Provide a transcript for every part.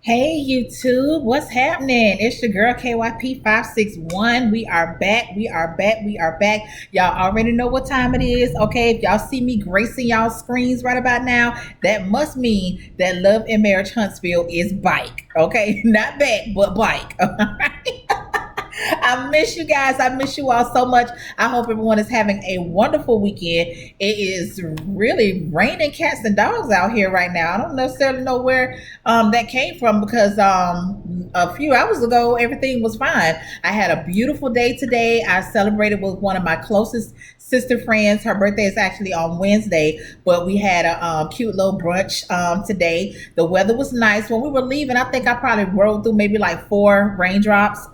Hey YouTube, what's happening? It's your girl KYP561. We are back. We are back. We are back. Y'all already know what time it is. Okay, if y'all see me gracing y'all screens right about now, that must mean that Love and Marriage Huntsville is bike. Okay, not back, but bike. All right. I miss you guys. I miss you all so much. I hope everyone is having a wonderful weekend. It is really raining cats and dogs out here right now. I don't necessarily know where that came from because a few hours ago everything was fine. I had a beautiful day today. I celebrated with one of my closest sister friends. Her birthday is actually on Wednesday, but we had a cute little brunch today. The weather was nice. When we were leaving, I think I probably rode through maybe like 4 raindrops.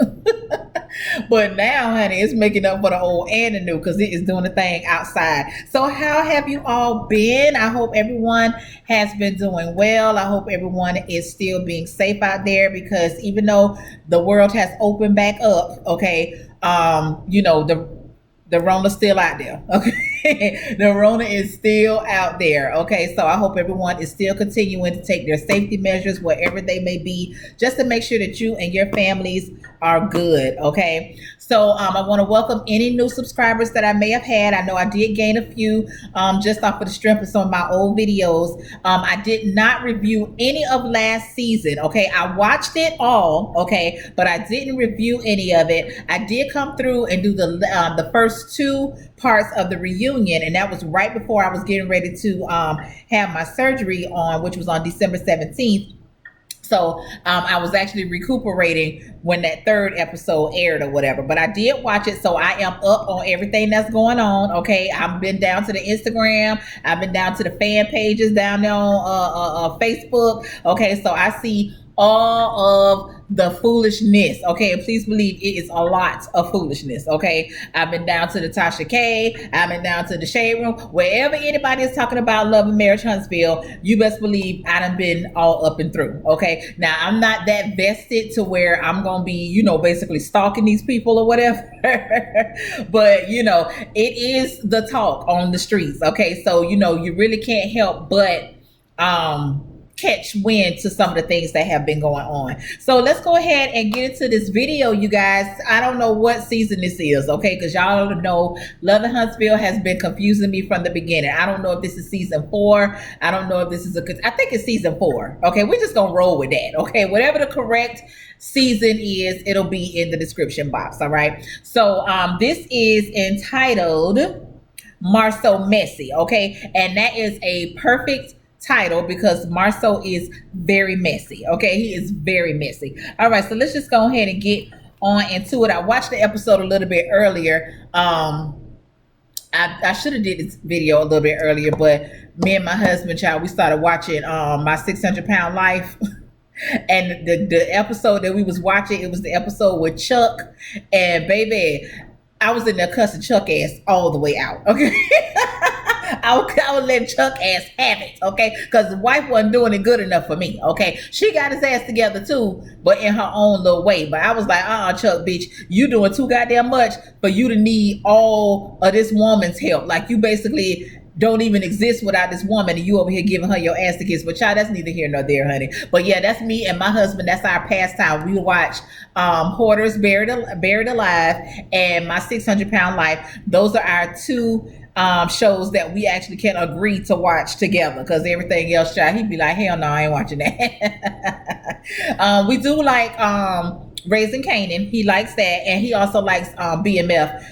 But now, honey, it's making up for the old and the new because it is doing the thing outside. So, how have you all been? I hope everyone has been doing well. I hope everyone is still being safe out there because even though the world has opened back up, okay, the Rona's still out there. Okay. The Rona is still out there. Okay. So I hope everyone is still continuing to take their safety measures, wherever they may be, just to make sure that you and your families are good. Okay. So I want to welcome any new subscribers that I may have had. I know I did gain a few just off of the strength of some of my old videos. I did not review any of last season. Okay. I watched it all. Okay. But I didn't review any of it. I did come through and do the first two parts of the reunion, and that was right before I was getting ready to have my surgery on, which was on December 17th. So I was actually recuperating when that third episode aired or whatever. But I did watch it, so I am up on everything that's going on. Okay, I've been down to the Instagram, I've been down to the fan pages down there on Facebook. Okay, so I see all of the foolishness. Okay, and please believe it is a lot of foolishness. Okay, I've been down to the Tasha K, I've been down to the Shade Room. Wherever anybody is talking about Love and Marriage Huntsville, you best believe I done been all up and through. Okay, now I'm not that vested to where I'm gonna be, basically stalking these people or whatever. But it is the talk on the streets. Okay, so you really can't help but catch wind to some of the things that have been going on. So let's go ahead and get into this video, you guys. I don't know what season this is, okay, because y'all know Love and Huntsville has been confusing me from the beginning. I don't know if this is season 4. I don't know if this is I think it's season 4. Okay, we're just gonna roll with that. Okay, whatever the correct season is, it'll be in the description box. All right, so this is entitled Marceau Messy. Okay, and that is a perfect title because Marceau is very messy. Okay, he is very messy. All right, so let's just go ahead and get on into it. I watched the episode a little bit earlier. I should have did this video a little bit earlier, but me and my husband, child, we started watching My 600-Pound Life. And the episode that we was watching, it was the episode with Chuck, and baby, I was in there cussing Chuck ass all the way out. Okay. I would let Chuck ass have it, okay? Because the wife wasn't doing it good enough for me, okay? She got his ass together too, but in her own little way. But I was like, Chuck, bitch, you doing too goddamn much for you to need all of this woman's help. Like, you basically don't even exist without this woman, and you over here giving her your ass to kiss. But child, that's neither here nor there, honey. But yeah, that's me and my husband. That's our pastime. We watch Hoarders Buried Alive and My 600-Pound Life. Those are our two shows that we actually can agree to watch together, because everything else, child, he'd be like, hell no, I ain't watching that. We do like Raising Kanan. He likes that, and he also likes BMF.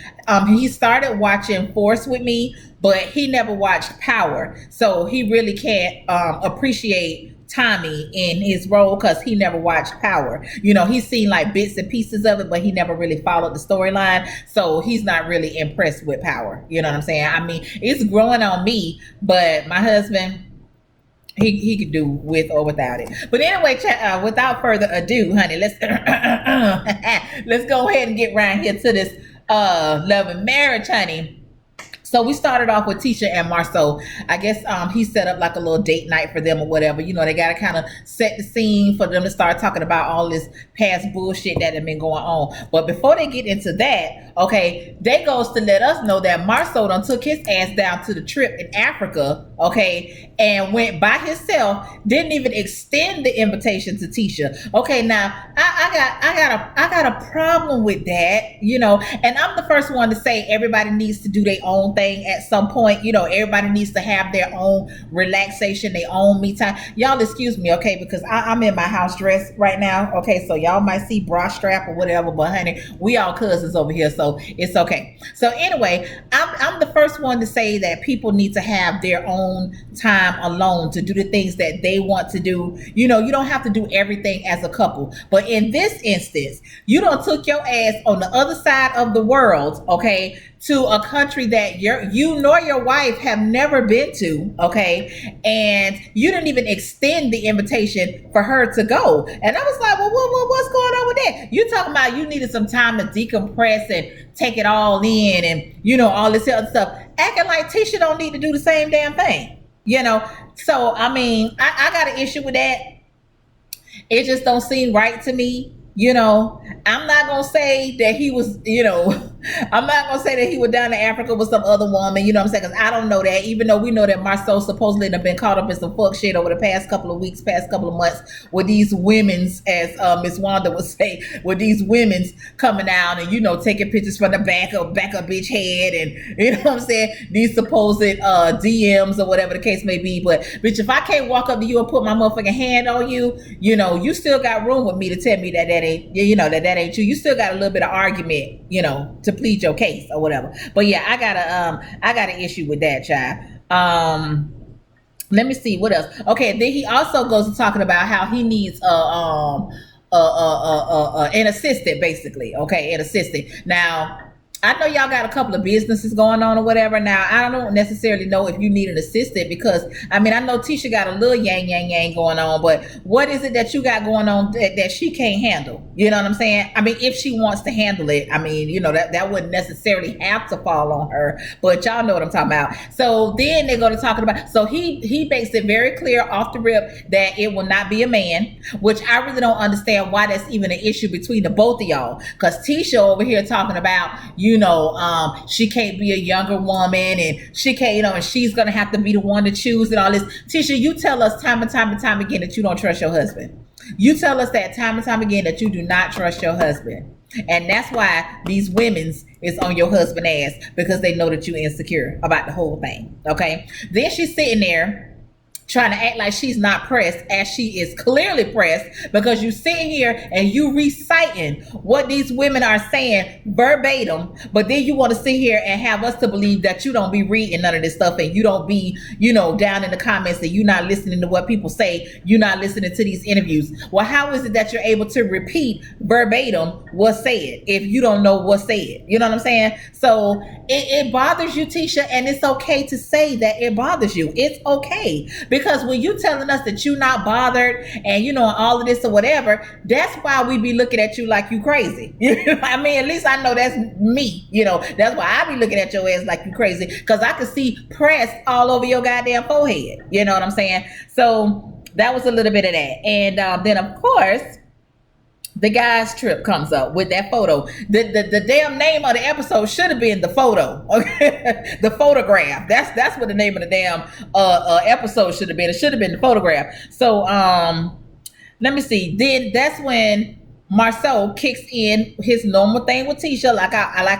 He started watching Force with me, but he never watched Power, so he really can't appreciate Tommy in his role because he never watched Power. He's seen like bits and pieces of it, but he never really followed the storyline, so he's not really impressed with Power. You know what I'm saying? I mean, it's growing on me, but my husband, he could do with or without it. But anyway, without further ado, honey, let's let's go ahead and get right here to this Love and Marriage, honey. So we started off with Tisha and Marceau. I guess he set up like a little date night for them or whatever. You know, they got to kind of set the scene for them to start talking about all this past bullshit that had been going on. But before they get into that, okay, they goes to let us know that Marceau done took his ass down to the trip in Africa, okay, and went by himself. Didn't even extend the invitation to Tisha. Okay, now I got a problem with that, you know. And I'm the first one to say everybody needs to do their own thing at some point. You know, everybody needs to have their own relaxation, their own me time. Y'all excuse me, okay, because I'm in my house dress right now. Okay, so y'all might see bra strap or whatever, but honey, we all cousins over here, so it's okay. So anyway, I'm the first one to say that people need to have their own time alone to do the things that they want to do. You know, you don't have to do everything as a couple. But in this instance, you don't took your ass on the other side of the world, okay, to a country that you nor your wife have never been to, okay, and you didn't even extend the invitation for her to go. And I was like, well, what's going on with that? You talking about you needed some time to decompress and take it all in, and you know all this other stuff, acting like Tisha don't need to do the same damn thing, you know. So I mean, I got an issue with that. It just don't seem right to me. You know, I'm not gonna say that he was, you know, I'm not gonna say that he was down in Africa with some other woman, you know what I'm saying? Because I don't know that, even though we know that Marceau supposedly have been caught up in some fuck shit over the past couple of weeks, past couple of months, with these women's, as Miss Wanda would say, with these women's coming out and, you know, taking pictures from the back of bitch head, and you know what I'm saying? These supposed DMs or whatever the case may be. But bitch, if I can't walk up to you and put my motherfucking hand on you, you know, you still got room with me to tell me that ain't, you know, that ain't true. You still got a little bit of argument, you know, to plead your case or whatever. But yeah, I got an issue with that, child. Let me see what else. Okay, then he also goes to talking about how he needs an assistant, basically. Okay, an assistant. Now, I know y'all got a couple of businesses going on or whatever. Now, I don't necessarily know if you need an assistant, because I mean, I know Tisha got a little yang going on, but what is it that you got going on that she can't handle? You know what I'm saying? I mean, if she wants to handle it, I mean, you know, that wouldn't necessarily have to fall on her, but y'all know what I'm talking about. So then they go to talking about, so he makes it very clear off the rip that it will not be a man, which I really don't understand why that's even an issue between the both of y'all. Because Tisha over here talking about, you know, she can't be a younger woman, and she can't, you know, and she's gonna have to be the one to choose and all this. Tisha, you tell us time and time again that you don't trust your husband. You tell us that time and time again that you do not trust your husband. And that's why these women's is on your husband ass, because they know that you're insecure about the whole thing. Okay. Then she's sitting there trying to act like she's not pressed, as she is clearly pressed, because you sitting here and you reciting what these women are saying verbatim, but then you want to sit here and have us to believe that you don't be reading none of this stuff, and you don't be, you know, down in the comments, that you're not listening to what people say, you're not listening to these interviews. Well, how is it that you're able to repeat verbatim what's said if you don't know what's said? You know what I'm saying? So it bothers you, Tisha, and it's okay to say that it bothers you. It's okay. Because when you telling us that you not bothered and, you know, all of this or whatever, that's why we be looking at you like you crazy. I mean, at least I know that's me. You know, that's why I be looking at your ass like you crazy, because I can see press all over your goddamn forehead. You know what I'm saying? So that was a little bit of that. And then, of course, the guy's trip comes up with that photo. The damn name of the episode should have been The Photo. Okay, The Photograph. That's what the name of the damn episode should have been. It should have been The Photograph. So let me see. Then that's when Marceau kicks in his normal thing with Tisha. Like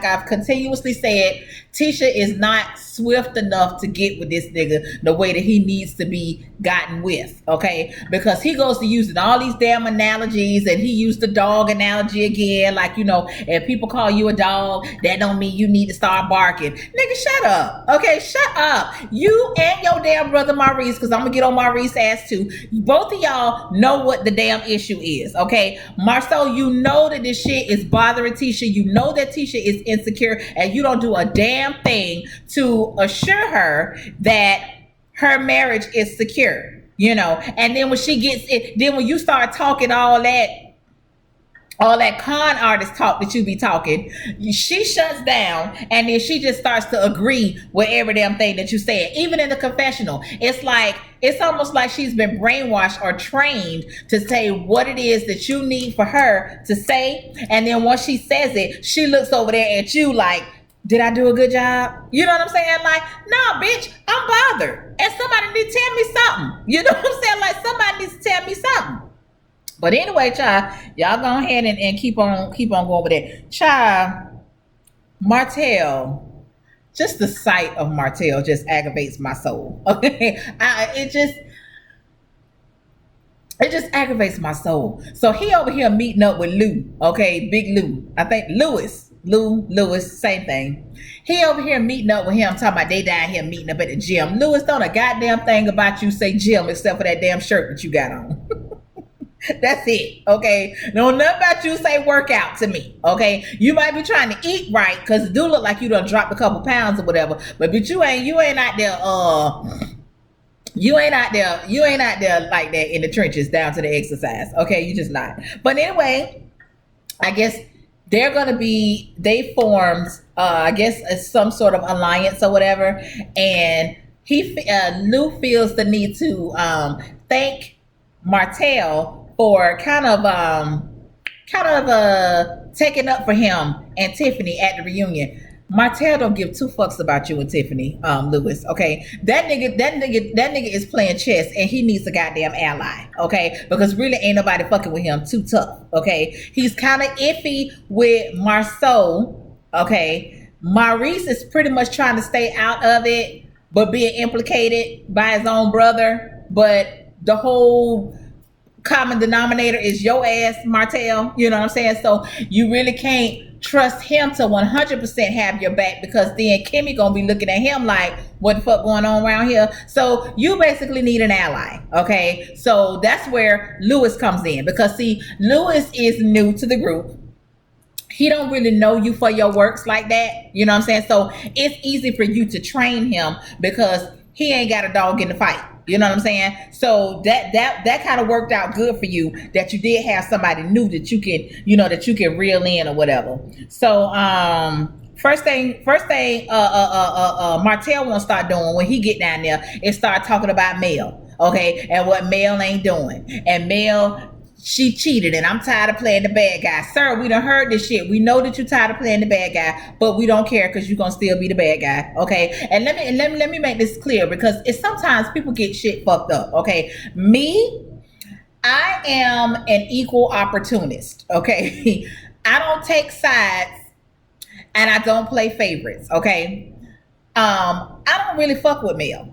I've continuously said, Tisha is not swift enough to get with this nigga the way that he needs to be gotten with, okay? Because he goes to using all these damn analogies, and he used the dog analogy again, like, you know, if people call you a dog, that don't mean you need to start barking. Nigga, shut up, okay? Shut up. You and your damn brother Maurice, because I'm gonna get on Maurice's ass too. Both of y'all know what the damn issue is, okay? Marceau, you know that this shit is bothering Tisha. You know that Tisha is insecure, and you don't do a damn thing to assure her that her marriage is secure, you know. And then when she gets it, then when you start talking all that all that con artist talk that you be talking, she shuts down, and then she just starts to agree with every damn thing that you said. Even in the confessional, it's almost like she's been brainwashed or trained to say what it is that you need for her to say, and then once she says it, she looks over there at you like, did I do a good job? You know what I'm saying? Like, no, bitch, I'm bothered, and somebody needs to tell me something. You know what I'm saying? Like, somebody needs to tell me something. But anyway, child, y'all go ahead and keep on going with it. Child, Martell, just the sight of Martell just aggravates my soul. Okay. It just aggravates my soul. So he over here meeting up with Lou, okay, Big Lou. I think Lewis, same thing. He over here meeting up with him, talking about they down here meeting up at the gym. Lewis, don't a goddamn thing about you say gym except for that damn shirt that you got on. That's it, okay? No, nothing about you say workout to me, okay? You might be trying to eat right, because it do look like you done dropped a couple pounds or whatever, but you ain't out there, you ain't out there like that in the trenches down to the exercise, okay? You just not. But anyway, I guess they formed, I guess some sort of alliance or whatever, and Lou feels the need to thank Martell for kind of taking up for him and Tiffany at the reunion. Martell don't give two fucks about you and Tiffany, Lewis. Okay, that nigga is playing chess, and he needs a goddamn ally. Okay, because really ain't nobody fucking with him too tough. Okay, he's kind of iffy with Marceau. Okay, Maurice is pretty much trying to stay out of it, but being implicated by his own brother. But the whole common denominator is your ass, Martell. You know what I'm saying? So you really can't trust him to 100% have your back, because then Kimmy gonna be looking at him like, what the fuck going on around here? So you basically need an ally. Okay, so that's where Lewis comes in, because see, Lewis is new to the group. He don't really know you for your works like that. You know what I'm saying? So it's easy for you to train him, because he ain't got a dog in the fight. You know what I'm saying? So that kind of worked out good for you, that you did have somebody new that you can reel in or whatever. So first thing Martell won't start doing when he get down there is start talking about Mel, okay, and what Mel ain't doing. And Mel, she cheated, and I'm tired of playing the bad guy. Sir, we done heard this shit. We know that you're tired of playing the bad guy, but we don't care, because you're gonna still be the bad guy. Okay. And let me make this clear, because it's sometimes people get shit fucked up. Okay. Me, I am an equal opportunist. Okay. I don't take sides, and I don't play favorites. Okay. I don't really fuck with Mel.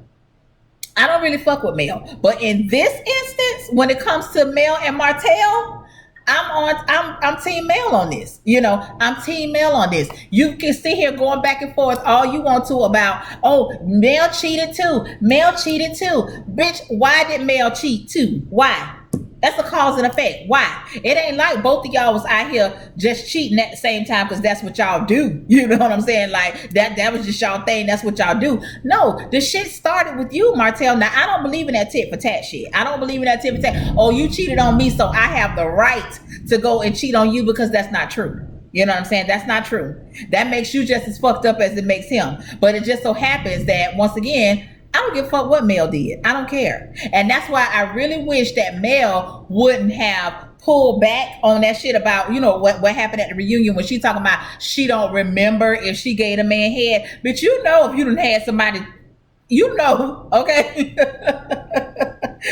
But in this instance, when it comes to Mel and Martell, I'm team Mel on this. You know, I'm team Mel on this. You can sit here going back and forth all you want to about, oh, Mel cheated too. Bitch, why did Mel cheat too? Why? That's a cause and effect. Why? It ain't like both of y'all was out here just cheating at the same time, because that's what y'all do. You know what I'm saying? Like that was just y'all thing. That's what y'all do. No, the shit started with you, Martell. Now, I don't believe in that tit for tat shit. I don't believe in that tit for tat. Oh, you cheated on me, so I have the right to go and cheat on you, because that's not true. You know what I'm saying? That's not true. That makes you just as fucked up as it makes him. But it just so happens that, once again, I don't give a fuck what Mel did. I don't care. And that's why I really wish that Mel wouldn't have pulled back on that shit about, you know, what happened at the reunion, when she talking about she don't remember if she gave a man head. But you know, if you done had somebody, you know, okay?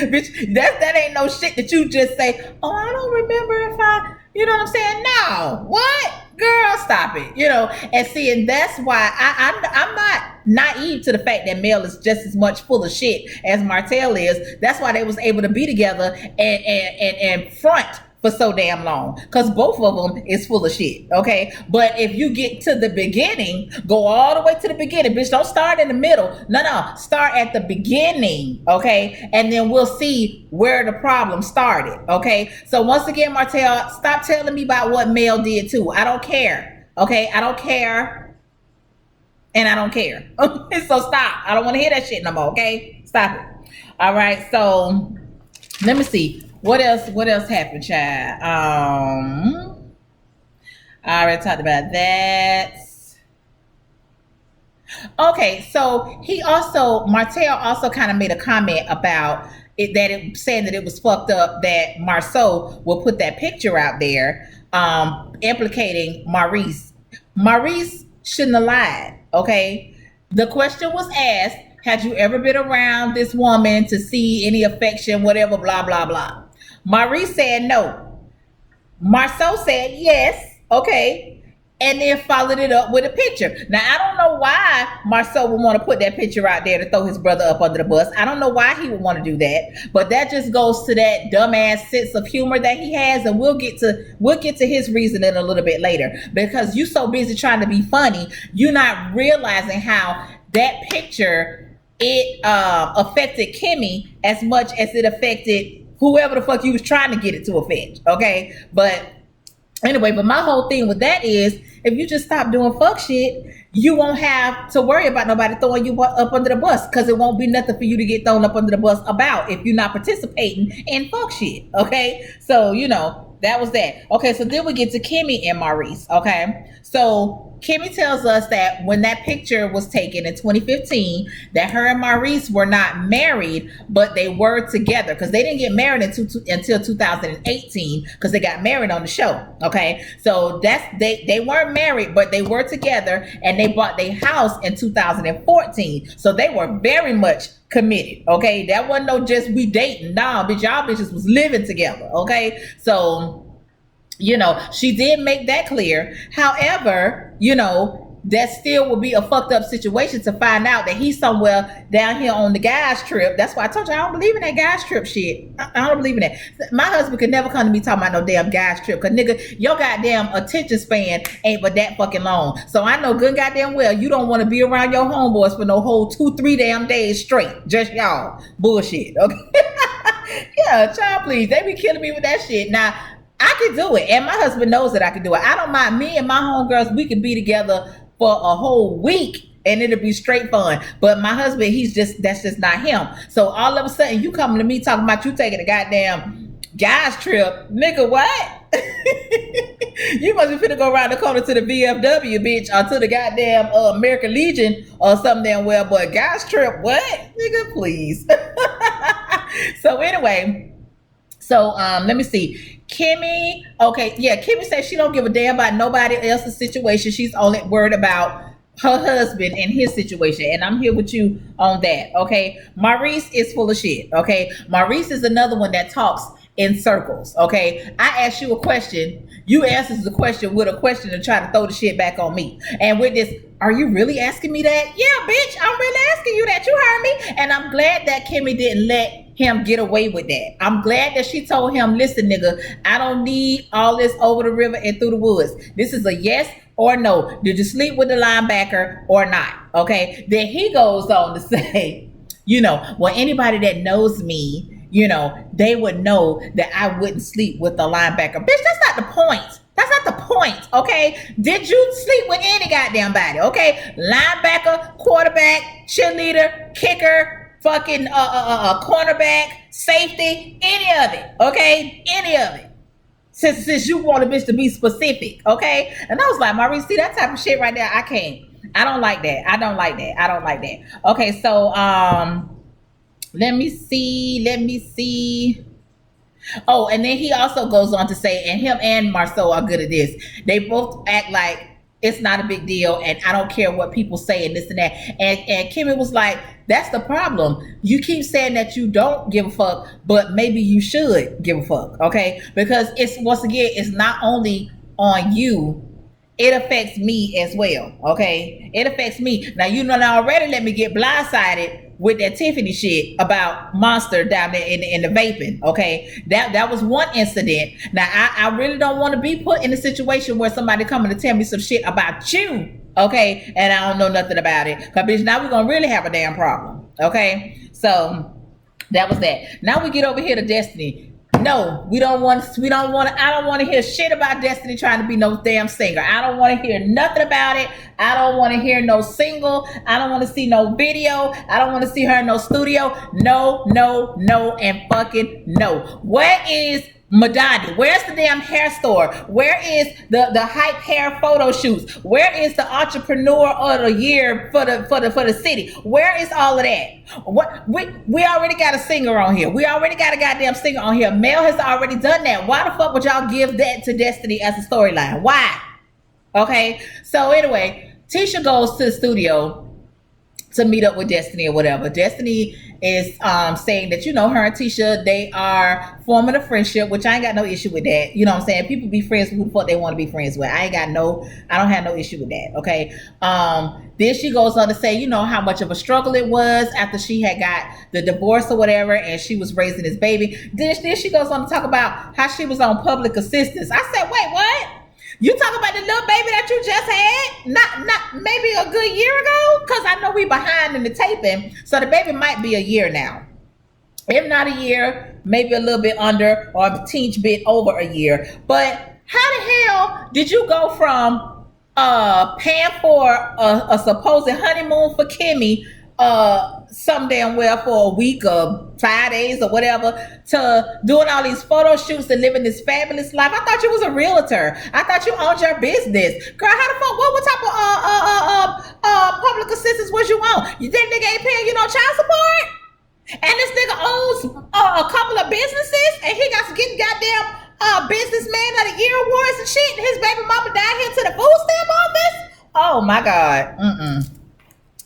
Bitch, that ain't no shit that you just say, oh, I don't remember if I, you know what I'm saying? No. What? Girl, stop it. You know, and see, and that's why I'm not naive to the fact that Mel is just as much full of shit as Martell is. That's why they was able to be together and front for so damn long, because both of them is full of shit. Okay, but if you get to the beginning, go all the way to the beginning, bitch. Don't start in the middle. No, start at the beginning. Okay, and then we'll see where the problem started. Okay, so once again, Martell, stop telling me about what Mel did too. I don't care. Okay, I don't care, and I don't care. So stop. I don't want to hear that shit no more. Okay, stop it. All right, so let me see. What else happened, child? I already talked about that. Okay, so he also Martell also kind of made a comment about it that it saying that it was fucked up that Marceau will put that picture out there, implicating Maurice. Maurice shouldn't have lied. Okay, the question was asked: had you ever been around this woman to see any affection, whatever, blah blah blah. Maurice said no. Marceau said yes, okay, and then followed it up with a picture. Now I don't know why Marceau would want to put that picture out there to throw his brother up under the bus. I don't know why he would want to do that, but that just goes to that dumbass sense of humor that he has, and we'll get to his reasoning a little bit later. Because you so busy trying to be funny, you're not realizing how that picture it affected Kimmy as much as it affected whoever the fuck you was trying to get it to affect. Okay, but anyway, but my whole thing with that is if you just stop doing fuck shit, you won't have to worry about nobody throwing you up under the bus, because it won't be nothing for you to get thrown up under the bus about if you're not participating in fuck shit. Okay, so that was that. Okay, so then we get to Kimmy and Maurice. Okay, so Kimmy tells us that when that picture was taken in 2015, that her and Maurice were not married, but they were together, because they didn't get married until 2018, because they got married on the show. Okay, so they weren't married, but they were together, and they bought their house in 2014. So they were very much committed. Okay, that wasn't no just we dating. Nah, bitch, y'all bitches was living together. Okay, so she did make that clear. However, that still would be a fucked up situation to find out that he's somewhere down here on the guys trip. That's why I told you I don't believe in that guys trip shit. I don't believe in that. My husband could never come to me talking about no damn guys trip, because nigga, your goddamn attention span ain't but that fucking long. So I know good goddamn well you don't want to be around your homeboys for no whole 2-3 damn days straight. Just y'all bullshit. Okay. Yeah, child, please. They be killing me with that shit. Now I can do it, and my husband knows that I can do it. I don't mind. Me and my homegirls, we can be together for a whole week and it'll be straight fun. But my husband, that's just not him. So all of a sudden you coming to me talking about you taking a goddamn guys trip. Nigga, what? You must be finna go around the corner to the VFW, bitch, or to the goddamn American Legion or something damn well. But guys trip, what? Nigga, please. So anyway, so let me see. Kimmy, okay, yeah, Kimmy says she don't give a damn about nobody else's situation. She's only worried about her husband and his situation, and I'm here with you on that. Okay, Maurice is full of shit. Okay, Maurice is another one that talks in circles. Okay, I asked you a question, you answers the question with a question and try to throw the shit back on me. And with this, are you really asking me that? Yeah, bitch, I'm really asking you that. You heard me. And I'm glad that Kimmy didn't let him get away with that. I'm glad that she told him, listen, nigga, I don't need all this over the river and through the woods. This is a yes or no. Did you sleep with the linebacker or not? Okay. Then he goes on to say, well, anybody that knows me, they would know that I wouldn't sleep with the linebacker. Bitch, that's not the point. That's not the point, okay? Did you sleep with any goddamn body, okay? Linebacker, quarterback, cheerleader, kicker, fucking cornerback, safety, any of it, okay? Any of it. Since you want a bitch to be specific, okay? And I was like, Maurice, see that type of shit right there? I can't. I don't like that. I don't like that. Okay, so let me see. Oh, and then he also goes on to say, and him and Marceau are good at this. They both act like it's not a big deal, and I don't care what people say and this and that. And Kimmy was like, that's the problem. You keep saying that you don't give a fuck, but maybe you should give a fuck, okay? Because once again, it's not only on you, it affects me as well, okay? It affects me. Now, already let me get blindsided with that Tiffany shit about Monster down there in the vaping, okay? That was one incident. Now, I really don't want to be put in a situation where somebody coming to tell me some shit about you, okay? And I don't know nothing about it. Because, bitch, now we're going to really have a damn problem, okay? So, that was that. Now we get over here to Destiny. No, I don't want to hear shit about Destiny trying to be no damn singer. I don't want to hear nothing about it. I don't want to hear no single. I don't want to see no video. I don't want to see her in no studio. No, and fucking no. What is Madonna, where's the damn hair store? Where is the hype hair photo shoots? Where is the entrepreneur of the year for the city? Where is all of that? What we already got a singer on here. We already got a goddamn singer on here. Mel has already done that. Why the fuck would y'all give that to Destiny as a storyline? Why? Okay. So anyway, Tisha goes to the studio to meet up with Destiny or whatever. Destiny is saying that, her and Tisha, they are forming a friendship, which I ain't got no issue with that. You know what I'm saying? People be friends with who the fuck they want to be friends with. I don't have no issue with that. Okay. Then she goes on to say, how much of a struggle it was after she had got the divorce or whatever, and she was raising this baby. Then she goes on to talk about how she was on public assistance. I said, wait, what? You talk about the little baby that you just had, not maybe a good year ago, because I know we behind in the taping, so the baby might be a year now. If not a year, maybe a little bit under or a teeny bit over a year. But how the hell did you go from paying for a supposed honeymoon for Kimmy some damn well for a week or 5 days or whatever, to doing all these photo shoots and living this fabulous life? I thought you was a realtor. I thought you owned your business. Girl, how the fuck, what type of public assistance was you on? You think nigga ain't paying you no child support? And this nigga owns a couple of businesses, and he got to get goddamn businessman of the year awards and shit. His baby mama died here to the food stamp office. Oh my God.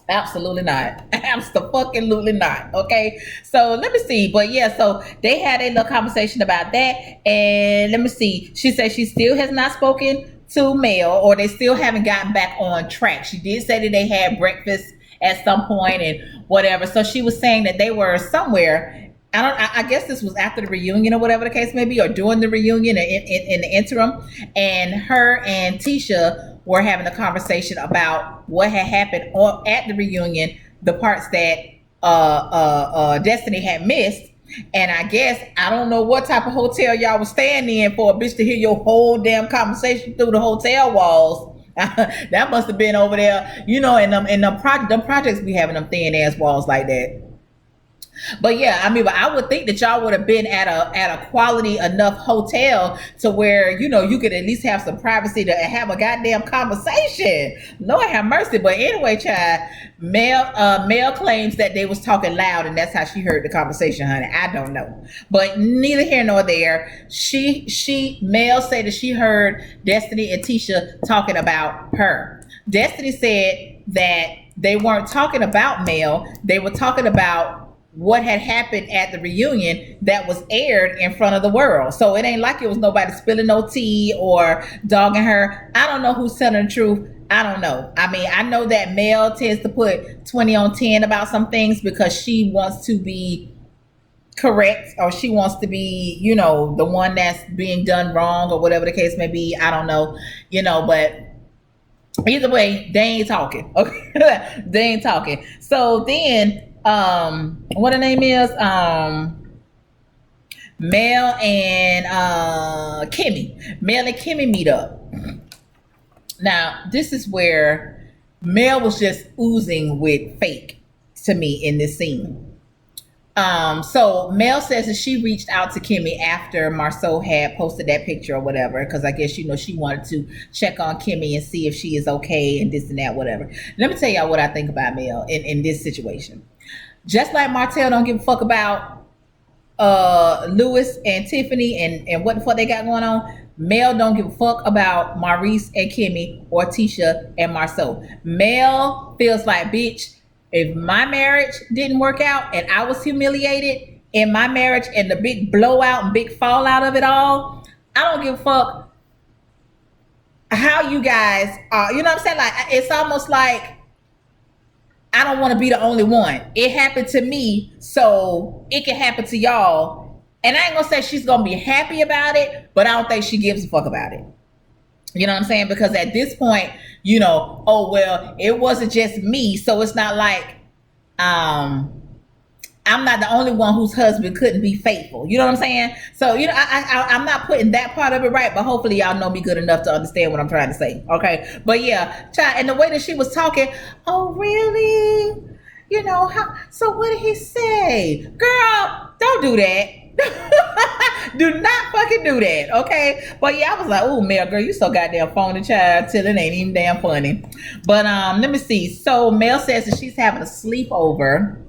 Absolutely not. Absolutely not. Okay. So let me see. But yeah, so they had a little conversation about that. And let me see. She said she still has not spoken to Mel, or they still haven't gotten back on track. She did say that they had breakfast at some point and whatever. So she was saying that they were somewhere. I guess this was after the reunion or whatever the case may be, or during the reunion in the interim. And her and Tisha were having a conversation about what had happened at the reunion, the parts that Destiny had missed. And I guess, I don't know what type of hotel y'all was staying in for a bitch to hear your whole damn conversation through the hotel walls. That must have been over there, and them projects be having them thin ass walls like that. But yeah, but I would think that y'all would have been at a quality enough hotel to where, you could at least have some privacy to have a goddamn conversation. Lord have mercy. But anyway, child, Mel claims that they was talking loud, and that's how she heard the conversation, honey. I don't know. But neither here nor there. Mel said that she heard Destiny and Tisha talking about her. Destiny said that they weren't talking about Mel. They were talking about what had happened at the reunion that was aired in front of the world. So it ain't like it was nobody spilling no tea or dogging her. I don't know who's telling the truth. I don't know. I know that Mel tends to put 20 on 10 about some things because she wants to be correct, or she wants to be, the one that's being done wrong, or whatever the case may be. I don't know, but either way, they ain't talking. Okay. They ain't talking. So then, what her name is, Mel and Kimmy meet up. Now this is where Mel was just oozing with fake to me in this scene. So Mel says that she reached out to Kimmy after Marceau had posted that picture or whatever, because I guess she wanted to check on Kimmy and see if she is okay and this and that, whatever. Let me tell y'all what I think about Mel in this situation. Just like Martell don't give a fuck about Lewis and Tiffany and what the fuck they got going on, Mel don't give a fuck about Maurice and Kimmy or Tisha and Marceau. Mel feels like, bitch, if my marriage didn't work out and I was humiliated in my marriage and the big blowout and big fallout of it all, I don't give a fuck how you guys are. You know what I'm saying? Like, it's almost like I don't want to be the only one. It happened to me, so it can happen to y'all. And I ain't gonna say she's gonna be happy about it, but I don't think she gives a fuck about it. You know what I'm saying? Because at this point, oh well, it wasn't just me, so it's not like I'm not the only one whose husband couldn't be faithful. You know what I'm saying? So, I'm not putting that part of it right, but hopefully y'all know me good enough to understand what I'm trying to say. Okay. But yeah, child, and the way that she was talking, oh, really? So what did he say? Girl, don't do that. Do not fucking do that, okay? But yeah, I was like, oh, Mel, girl, you so goddamn phony, child, till it ain't even damn funny. But let me see. So Mel says that she's having a sleepover.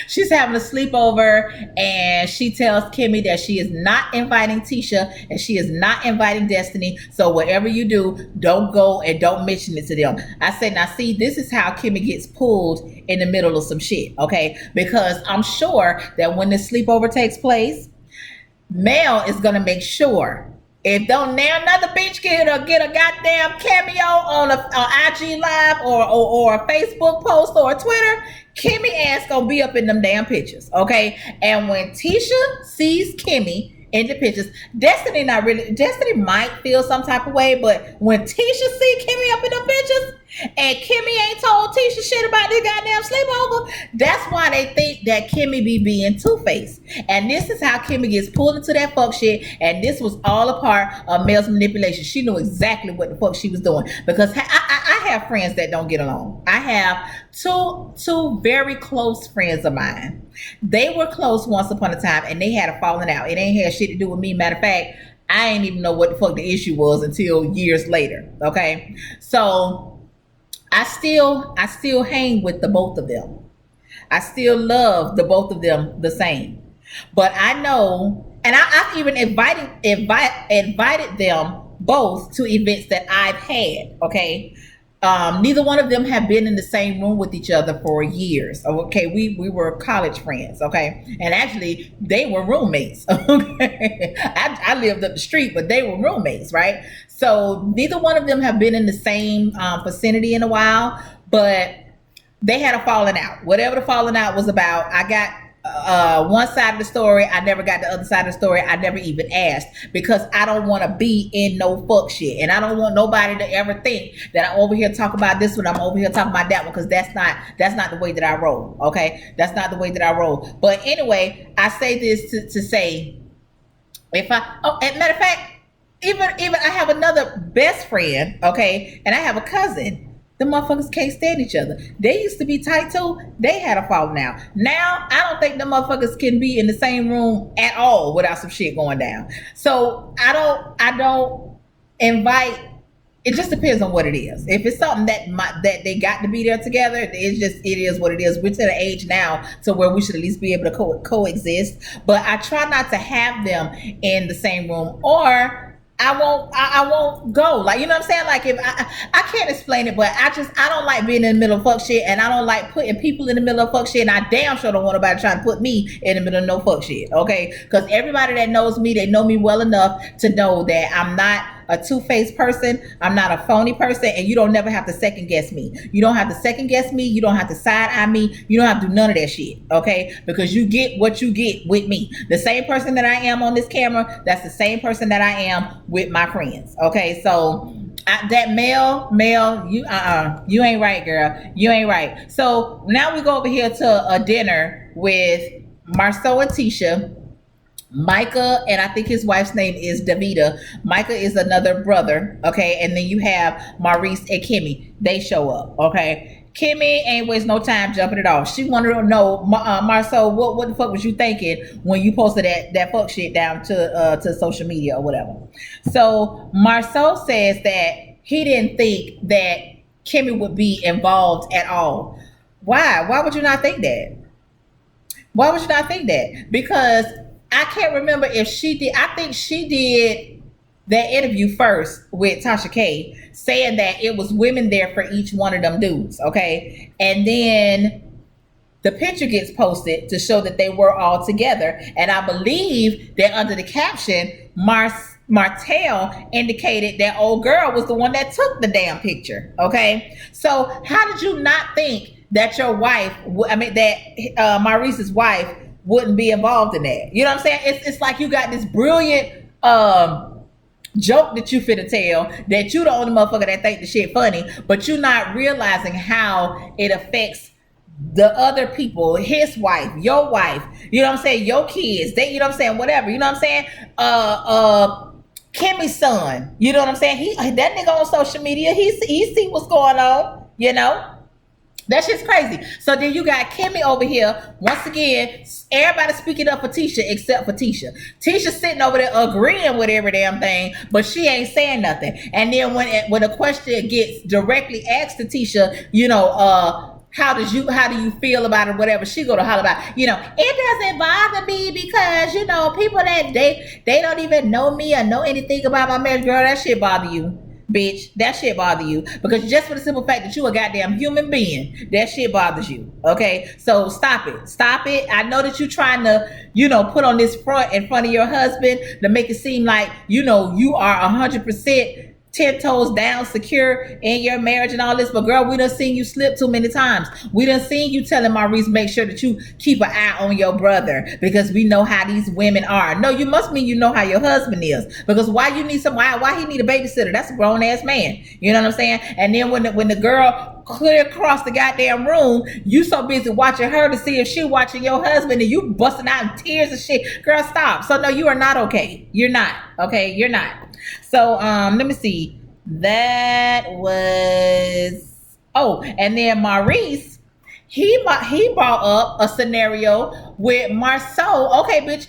She's having a sleepover, and she tells Kimmy that she is not inviting Tisha and she is not inviting Destiny. So whatever you do, don't go and don't mention it to them. I said, now see, this is how Kimmy gets pulled in the middle of some shit, okay? Because I'm sure that when the sleepover takes place, Mel is gonna make sure if don't now another bitch get a goddamn cameo on a IG live or a Facebook post or a Twitter, Kimmy ass gonna be up in them damn pictures, okay? And when Tisha sees Kimmy in the pictures, Destiny not really. Destiny might feel some type of way, but when Tisha see Kimmy up in the pictures, and Kimmy ain't told Tisha shit about this goddamn sleepover, that's why they think that Kimmy be being two-faced. And this is how Kimmy gets pulled into that fuck shit, and this was all a part of Mel's manipulation. She knew exactly what the fuck she was doing, because I have friends that don't get along. I have two very close friends of mine. They were close once upon a time, and they had a falling out. It ain't had shit to do with me. Matter of fact, I ain't even know what the fuck the issue was until years later, okay? So I still hang with the both of them. I still love the both of them the same. But I know, and I've even invited them both to events that I've had. Okay, neither one of them have been in the same room with each other for years. Okay, we were college friends. Okay, and actually they were roommates. Okay, I lived up the street, but they were roommates, right? So neither one of them have been in the same vicinity in a while, but they had a falling out. Whatever the falling out was about, I got one side of the story. I never got the other side of the story. I never even asked, because I don't want to be in no fuck shit, and I don't want nobody to ever think that I'm over here talking about this one, I'm over here talking about that one, because that's not the way that I roll. Okay, that's not the way that I roll. But anyway, I say this to say, if I and matter of fact, even I have another best friend, okay, and I have a cousin. The motherfuckers can't stand each other. They used to be tight too. They had a falling out. Now I don't think the motherfuckers can be in the same room at all without some shit going down. So I don't invite. It just depends on what it is. If it's something that they got to be there together, it is what it is. We're to the age now to where we should at least be able to coexist. But I try not to have them in the same room, or I won't go. Like, you know what I'm saying? Like, if I can't explain it, but I don't like being in the middle of fuck shit, and I don't like putting people in the middle of fuck shit, and I damn sure don't want nobody trying to put me in the middle of no fuck shit. Okay? Because everybody that knows me, they know me well enough to know that I'm not a two-faced person. I'm not a phony person, and you don't never have to second guess me. You don't have to second guess me. You don't have to side eye me. You don't have to do none of that shit, okay? Because you get what you get with me. The same person that I am on this camera, that's the same person that I am with my friends, okay? So that Mel, you ain't right, girl. You ain't right. So now we go over here to a dinner with Marceau and Tisha, Micah, and I think his wife's name is Davida. Micah is another brother, okay? And then you have Maurice and Kimmy. They show up, okay? Kimmy ain't waste no time jumping it off. She wanted to know, Marceau, what the fuck was you thinking when you posted that fuck shit down to social media or whatever? So Marceau says that he didn't think that Kimmy would be involved at all. Why? Why would you not think that? Why would you not think that? Because I can't remember if she did. I think she did that interview first with Tasha K, saying that it was women there for each one of them dudes, okay? And then the picture gets posted to show that they were all together. And I believe that under the caption, Martell indicated that old girl was the one that took the damn picture, okay? So how did you not think that your wife, that Maurice's wife, wouldn't be involved in that? You know what I'm saying? It's like you got this brilliant joke that you finna tell, that you the only motherfucker that think the shit funny, but you're not realizing how it affects the other people, his wife, your wife, you know what I'm saying, your kids, they, you know what I'm saying, whatever, you know what I'm saying, Kimmy's son, you know what I'm saying, that nigga on social media, he see what's going on, you know. That shit's crazy. So then you got Kimmy over here. Once again, everybody speaking up for Tisha except for Tisha. Tisha sitting over there agreeing with every damn thing, but she ain't saying nothing. And then when a question gets directly asked to Tisha, how do you feel about it, whatever, she go to holler about, it doesn't bother me because, people that they don't even know me or know anything about my marriage. Girl, that shit bother you, bitch. That shit bother you because just for the simple fact that you a goddamn human being, that shit bothers you. Okay, so stop it. I know that you trying to put on this front in front of your husband to make it seem like you are 100% 10 toes down secure in your marriage and all this, but girl, we done seen you slip too many times. We done seen you telling Maurice, make sure that you keep an eye on your brother because we know how these women are. No, you must mean you know how your husband is, because why he need a babysitter? That's a grown ass man. You know what I'm saying? And then when the girl clear across the goddamn room, you so busy watching her to see if she watching your husband and you busting out in tears and shit. Girl, stop. So no, you are not okay. You're not. Okay, you're not. So let me see. That was and then Maurice, he brought up a scenario with Marceau. Okay, bitch,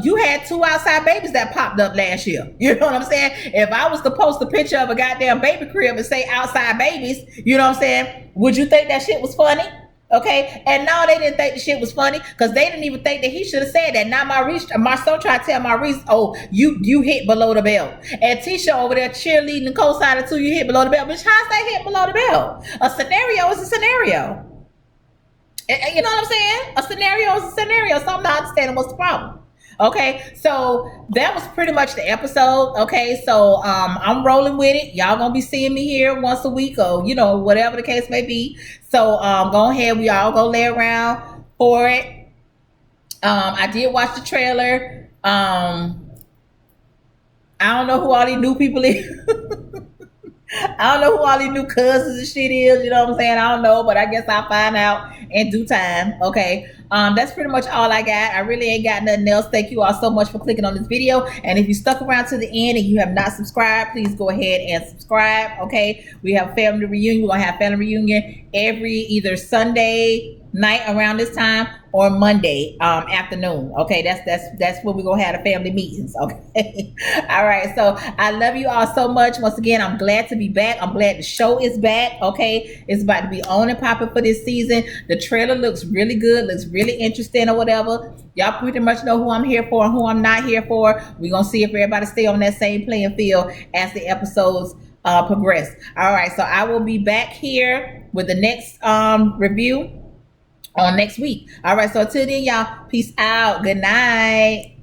you had 2 outside babies that popped up last year. You know what I'm saying? If I was to post a picture of a goddamn baby crib and say outside babies, you know what I'm saying? Would you think that shit was funny? Okay, and no, they didn't think the shit was funny because they didn't even think that he should have said that. Now Marceau tried to tell Maurice, oh, you hit below the belt, and Tisha over there cheerleading and co-signing too. You hit below the belt, bitch. How's that hit below the belt? A scenario is a scenario. You know what I'm saying? A scenario is a scenario. So I'm not understanding what's the problem. Okay, so that was pretty much the episode. Okay, so I'm rolling with it. Y'all gonna be seeing me here once a week, or whatever the case may be. So go ahead, we all go lay around for it. I did watch the trailer. I don't know who all these new people is. I don't know who all these new cousins and shit is. You know what I'm saying? I don't know, but I guess I'll find out in due time. Okay. That's pretty much all I got. I really ain't got nothing else. Thank you all so much for clicking on this video. And if you stuck around to the end and you have not subscribed, please go ahead and subscribe. Okay. We have family reunion. We're gonna have family reunion every either Sunday night around this time or Monday afternoon. Okay, that's when we're gonna have the family meetings. Okay. All right, so I love you all so much. Once again, I'm glad to be back. I'm glad the show is back. Okay, it's about to be on and popping for this season. The trailer looks really good, looks really interesting or whatever. Y'all pretty much know who I'm here for and who I'm not here for. We're gonna see if everybody stay on that same playing field as the episodes progress. All right, so I will be back here with the next review on next week. All right, so until then, y'all, peace out. Good night.